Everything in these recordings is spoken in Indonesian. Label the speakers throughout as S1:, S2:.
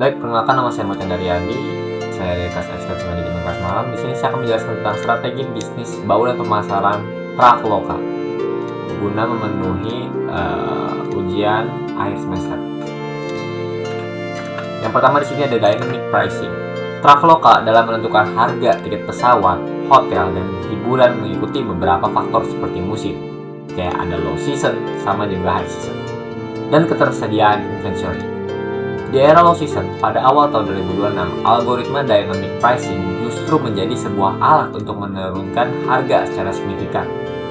S1: Baik, perkenalkan nama saya Mocan Daryadi. Saya dari kelas eksekutif manajemen kelas malam. Di sini saya akan menjelaskan tentang strategi bisnis baul dan pemasaran Traveloka guna memenuhi ujian akhir semester. Yang pertama di sini ada dynamic pricing. Traveloka dalam menentukan harga tiket pesawat, hotel, dan hiburan mengikuti beberapa faktor seperti musim, kayak ada low season sama juga high season, dan ketersediaan inventory. Di era low season, pada awal tahun 2026, algoritma dynamic pricing justru menjadi sebuah alat untuk menurunkan harga secara signifikan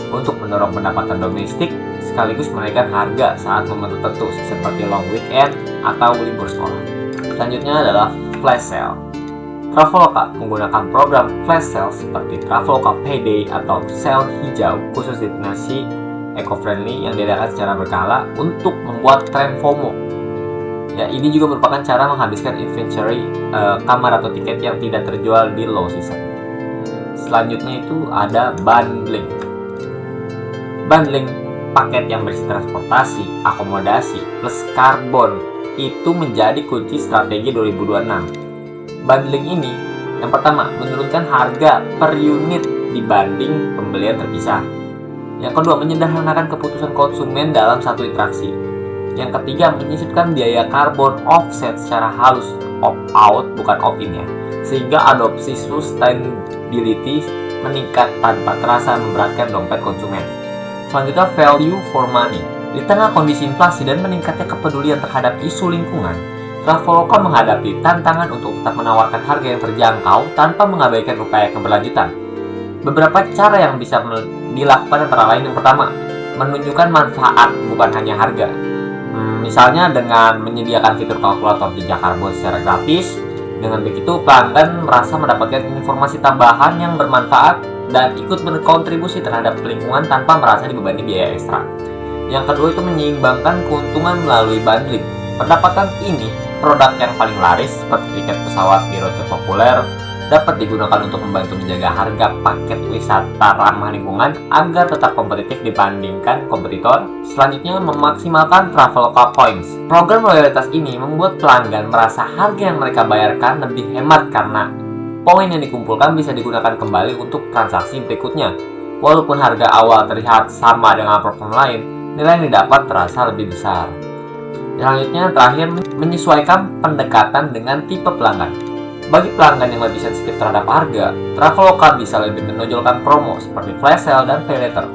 S1: untuk mendorong pendapatan domestik sekaligus menaikkan harga saat momen tertentu seperti long weekend atau libur sekolah. Selanjutnya adalah flash sale. Traveloka menggunakan program flash sale seperti Traveloka Payday atau sale hijau khusus destinasi eco-friendly yang diadakan secara berkala untuk membuat tren FOMO. Ya, ini juga merupakan cara menghabiskan inventory kamar atau tiket yang tidak terjual di low season. Selanjutnya itu ada bundling. Bundling paket yang berisi transportasi, akomodasi, plus karbon itu menjadi kunci strategi 2026. Bundling ini, yang pertama, menurunkan harga per unit dibanding pembelian terpisah. Yang kedua, menyederhanakan keputusan konsumen dalam satu interaksi. Yang ketiga, menyisipkan biaya karbon offset secara halus, opt-out bukan opt-in ya, sehingga adopsi sustainability meningkat tanpa terasa memberatkan dompet konsumen. Selanjutnya, value for money. Di tengah kondisi inflasi dan meningkatnya kepedulian terhadap isu lingkungan, Traveloka menghadapi tantangan untuk tetap menawarkan harga yang terjangkau tanpa mengabaikan upaya keberlanjutan. Beberapa cara yang bisa dilakukan antara lain, yang pertama, menunjukkan manfaat bukan hanya harga. Misalnya dengan menyediakan fitur kalkulator jejak karbon secara gratis. Dengan begitu, pelanggan merasa mendapatkan informasi tambahan yang bermanfaat dan ikut berkontribusi terhadap lingkungan tanpa merasa dibebani biaya ekstra. Yang kedua itu menyeimbangkan keuntungan melalui bundling. Pendapatan ini, produk yang paling laris seperti tiket pesawat di rute populer dapat digunakan untuk membantu menjaga harga paket wisata ramah lingkungan agar tetap kompetitif dibandingkan kompetitor. Selanjutnya, memaksimalkan Traveloka Points. Program loyalitas ini membuat pelanggan merasa harga yang mereka bayarkan lebih hemat karena poin yang dikumpulkan bisa digunakan kembali untuk transaksi berikutnya. Walaupun harga awal terlihat sama dengan platform lain, nilai yang didapat terasa lebih besar. Selanjutnya, terakhir, menyesuaikan pendekatan dengan tipe pelanggan. Bagi pelanggan yang lebih sensitif terhadap harga, Traveloka bisa lebih menonjolkan promo seperti flash sale dan pay later.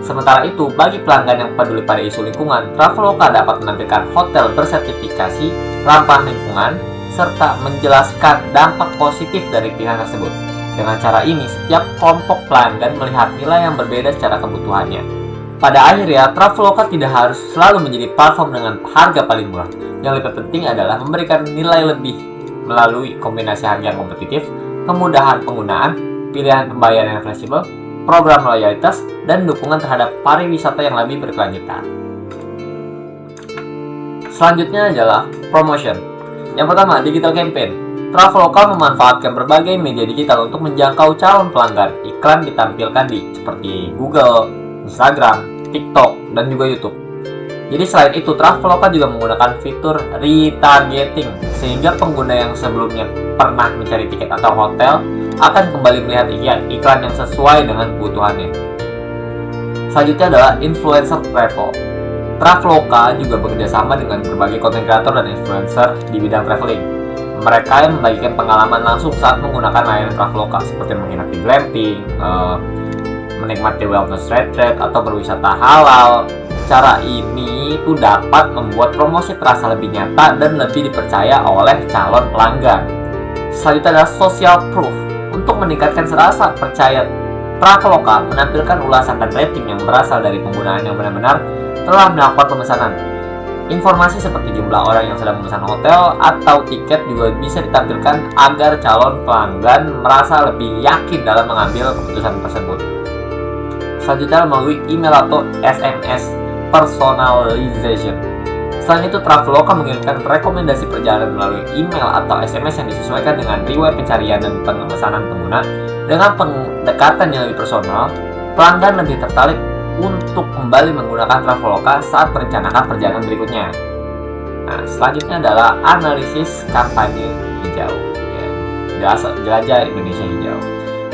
S1: Sementara itu, bagi pelanggan yang peduli pada isu lingkungan, Traveloka dapat menampilkan hotel bersertifikasi ramah lingkungan serta menjelaskan dampak positif dari pilihan tersebut. Dengan cara ini, setiap kelompok pelanggan melihat nilai yang berbeda secara kebutuhannya. Pada akhirnya, Traveloka tidak harus selalu menjadi platform dengan harga paling murah. Yang lebih penting adalah memberikan nilai lebih melalui kombinasi harga yang kompetitif, kemudahan penggunaan, pilihan pembayaran yang fleksibel, program loyalitas, dan dukungan terhadap pariwisata yang lebih berkelanjutan. Selanjutnya adalah promotion. Yang pertama, digital campaign. Traveloka memanfaatkan berbagai media digital untuk menjangkau calon pelanggan. Iklan ditampilkan di seperti Google, Instagram, TikTok, dan juga YouTube. Jadi selain itu, Traveloka juga menggunakan fitur retargeting, sehingga pengguna yang sebelumnya pernah mencari tiket atau hotel akan kembali melihat iklan yang sesuai dengan kebutuhannya. Selanjutnya adalah influencer travel. Traveloka juga bekerjasama dengan berbagai content creator dan influencer di bidang traveling. Mereka yang membagikan pengalaman langsung saat menggunakan layanan Traveloka, seperti menginap di glamping, menikmati wellness retreat, atau berwisata halal. Cara ini itu dapat membuat promosi terasa lebih nyata dan lebih dipercaya oleh calon pelanggan. Selanjutnya adalah social proof. Untuk meningkatkan rasa percaya, Traveloka menampilkan ulasan dan rating yang berasal dari penggunaan yang benar-benar telah melakukan pemesanan. Informasi seperti jumlah orang yang sedang memesan hotel atau tiket juga bisa ditampilkan agar calon pelanggan merasa lebih yakin dalam mengambil keputusan tersebut. Selanjutnya melalui email atau SMS personalization. Selain itu, Traveloka mengirimkan rekomendasi perjalanan melalui email atau SMS yang disesuaikan dengan riwayat pencarian dan pemesanan pengguna. Dengan pendekatan yang lebih personal, pelanggan lebih tertarik untuk kembali menggunakan Traveloka saat merencanakan perjalanan berikutnya. Nah, selanjutnya adalah analisis kampanye hijau. Ya, jelajah Indonesia hijau.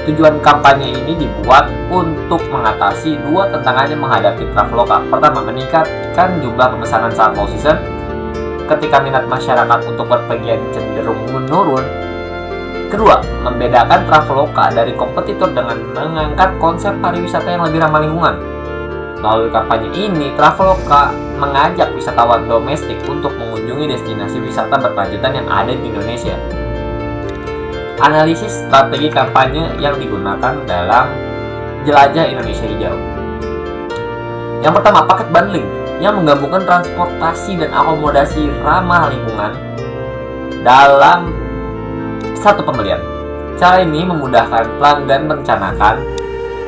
S1: Tujuan kampanye ini dibuat untuk mengatasi dua tantangan yang menghadapi Traveloka. Pertama, meningkatkan jumlah pemesanan saat low season. Ketika minat masyarakat untuk berpergian cenderung menurun. Kedua, membedakan Traveloka dari kompetitor dengan mengangkat konsep pariwisata yang lebih ramah lingkungan. Melalui kampanye ini, Traveloka mengajak wisatawan domestik untuk mengunjungi destinasi wisata berkelanjutan yang ada di Indonesia. Analisis strategi kampanye yang digunakan dalam Jelajah Indonesia Hijau. Yang pertama, paket bundling yang menggabungkan transportasi dan akomodasi ramah lingkungan dalam satu pembelian. Cara ini memudahkan pelanggan merencanakan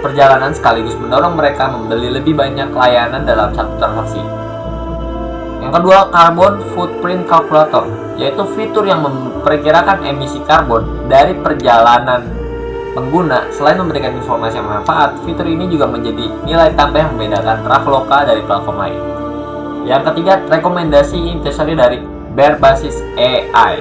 S1: perjalanan sekaligus mendorong mereka membeli lebih banyak layanan dalam satu transaksi. Yang kedua, Carbon Footprint Calculator, yaitu fitur yang memperkirakan emisi karbon dari perjalanan pengguna. Selain memberikan informasi yang bermanfaat, fitur ini juga menjadi nilai tambah yang membedakan Traveloka dari platform lain. Yang ketiga, rekomendasi investasi dari berbasis AI,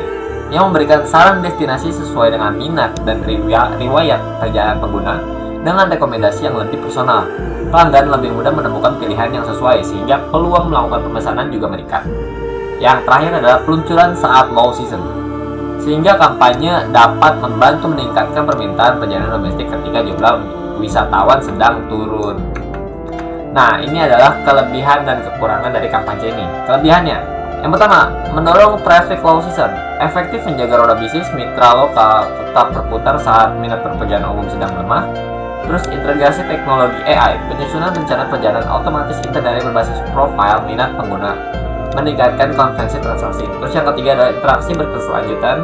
S1: yang memberikan saran destinasi sesuai dengan minat dan riwayat perjalanan pengguna dengan rekomendasi yang lebih personal. Pelanggan lebih mudah menemukan pilihan yang sesuai sehingga peluang melakukan pemesanan juga meningkat. Yang terakhir adalah peluncuran saat low season, sehingga kampanye dapat membantu meningkatkan permintaan perjalanan domestik ketika jumlah wisatawan sedang turun. Nah, ini adalah kelebihan dan kekurangan dari kampanye ini. Kelebihannya, yang pertama, mendorong traffic low season, efektif menjaga roda bisnis mitra lokal tetap berputar saat minat perjalanan umum sedang lemah. Terus integrasi teknologi AI, penyusunan rencana perjalanan otomatis dari berbasis profil minat pengguna, meningkatkan konvensi transaksi. Terus yang ketiga adalah interaksi berkelanjutan,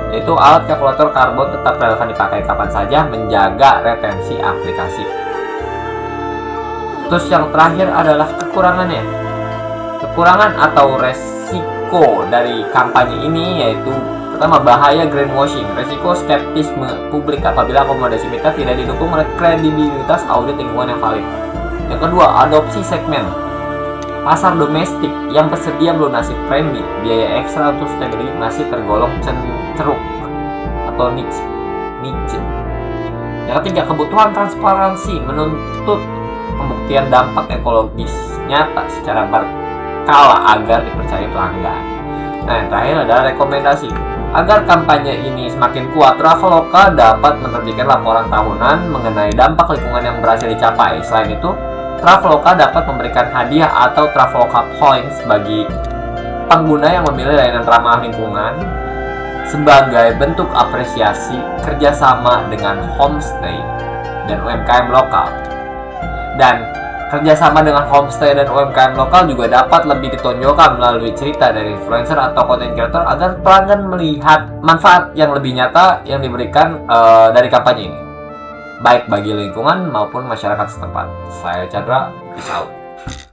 S1: yaitu alat kalkulator karbon tetap relevan dipakai kapan saja, menjaga retensi aplikasi. Terus yang terakhir adalah kekurangannya. Kekurangan atau resiko dari kampanye ini yaitu pertama, bahaya greenwashing, resiko skeptisme publik apabila akomodasi mitra tidak didukung oleh kredibilitas audit lingkungan yang valid. Yang kedua, adopsi segmen pasar domestik yang bersedia melunasi premi biaya ekstra untuk sustainability masih tergolong ceruk atau niche. Yang ketiga, kebutuhan transparansi menuntut pembuktian dampak ekologis nyata secara berkala agar dipercaya pelanggan. Nah, yang terakhir adalah rekomendasi. Agar kampanye ini semakin kuat, Traveloka dapat menerbitkan laporan tahunan mengenai dampak lingkungan yang berhasil dicapai. Selain itu, Traveloka dapat memberikan hadiah atau Traveloka Points bagi pengguna yang memilih layanan ramah lingkungan sebagai bentuk apresiasi kerjasama dengan homestay dan UMKM lokal. Dan kerjasama dengan homestay dan UMKM lokal juga dapat lebih ditonjolkan melalui cerita dari influencer atau content creator agar pelanggan melihat manfaat yang lebih nyata yang diberikan dari kampanye ini, baik bagi lingkungan maupun masyarakat setempat. Saya Chandra, peace out.